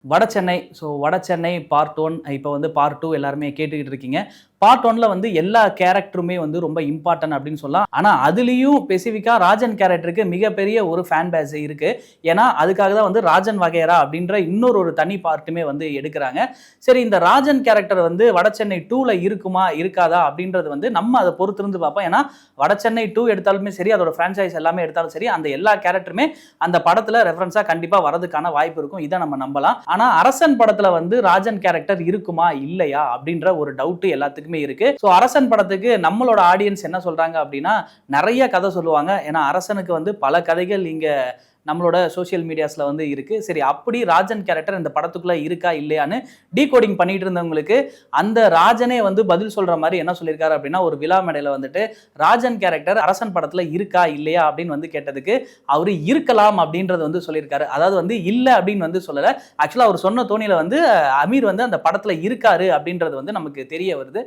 வட சென்னை. வட சென்னை பார்ட் 1 இப்போ வந்து பார்ட் 2 எல்லாருமே கேட்டுக்கிட்டு இருக்கீங்க. பார்ட் 1ல வந்து எல்லா கேரக்டருமே வந்து ரொம்ப இம்பார்ட்டன்ட் அப்படின்னு சொல்லலாம். ஆனா அதுலயும் ஸ்பெசிஃபிக்கா ராஜன் கேரக்டருக்கு மிகப்பெரிய ஒரு ஃபேன் பேஸ் இருக்கு. ஏன்னா அதுக்காக தான் வந்து ராஜன் வகையறா அப்படின்ற இன்னொரு தனி பார்ட்டுமே வந்து எடுக்கிறாங்க. சரி, இந்த ராஜன் கேரக்டர் வந்து வட சென்னை 2ல இருக்குமா இருக்காதா அப்படின்றது வந்து நம்ம அதை பொறுத்திருந்து பார்ப்போம். ஏன்னா வட சென்னை 2 எடுத்தாலுமே சரி, அதோட பிரான்சைஸ் எல்லாமே எடுத்தாலும் சரி, அந்த எல்லா கேரக்டருமே அந்த படத்துல ரெஃபரன்ஸா கண்டிப்பா வரதுக்கான வாய்ப்பு இருக்கும். இதை நம்ம நம்பலாம். ஆனா அரசன் படத்துல வந்து ராஜன் கேரக்டர் இருக்குமா இல்லையா அப்படின்ற ஒரு டவுட் எல்லாத்துக்குமே இருக்கு. அரசன் படத்துக்கு நம்மளோட ஆடியன்ஸ் என்ன சொல்றாங்க அப்படின்னா, நிறைய கதை சொல்லுவாங்க. ஏன்னா அரசனுக்கு வந்து பல கதைகள் இங்க நம்மளோட சோசியல் மீடியாஸ்ல வந்து இருக்கு. சரி, அப்படி ராஜன் கேரக்டர் இந்த படத்துக்குள்ள இருக்கா இல்லையான்னு டீகோடிங் பண்ணிட்டு இருந்தவங்களுக்கு அந்த ராஜனே வந்து பதில் சொல்ற மாதிரி என்ன சொல்லியிருக்காரு அப்படின்னா, ஒரு விழா மேடையில வந்துட்டு ராஜன் கேரக்டர் அரசன் படத்துல இருக்கா இல்லையா அப்படின்னு வந்து கேட்டதுக்கு அவரு இருக்கலாம் அப்படின்றது வந்து சொல்லியிருக்காரு. அதாவது வந்து இல்ல அப்படின்னு வந்து சொல்லல. ஆக்சுவலா அவர் சொன்ன தோணியில வந்து அமீர் வந்து அந்த படத்துல இருக்காரு அப்படின்றது வந்து நமக்கு தெரிய வருது.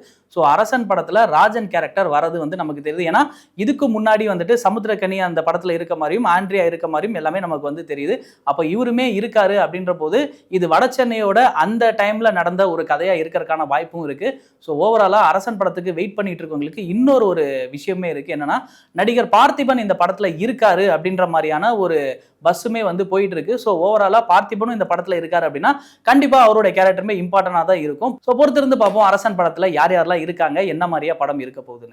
அரசன் படத்துல ராஜன் கேரக்டர் வரது வந்து நமக்கு தெரியுது. ஏன்னா இதுக்கு முன்னாடி வந்துட்டு சமுத்திரக்கனி அந்த படத்துல இருக்க மாதிரியும் ஆண்ட்ரியா இருக்க மாதிரியும் எல்லாமே நமக்கு வந்து தெரியுது. அப்ப இவருமே இருக்காரு அப்படின்ற போது இது வட சென்னையோட அந்த டைம்ல நடந்த ஒரு கதையா இருக்கிறதுக்கான வாய்ப்பும் இருக்கு. ஓவராலா அரசன் படத்துக்கு வெயிட் பண்ணிட்டு இருக்கவங்களுக்கு இன்னொரு விஷயமே இருக்கு. என்னன்னா, நடிகர் பார்த்திபன் இந்த படத்துல இருக்காரு அப்படின்ற மாதிரியான ஒரு பஸ்ஸுமே வந்து போயிட்டு இருக்கு. ஓவராலா பார்த்திபனும் இந்த படத்துல இருக்காரு அப்படின்னா கண்டிப்பா அவரோட கேரக்டருமே இம்பார்ட்டன்டா தான் இருக்கும். பொறுத்திருந்து பார்ப்போம் அரசன் படத்துல யார் யாரெல்லாம் இருக்காங்க, என்ன மாதிரியா படம் இருக்க போகுதுன்னு.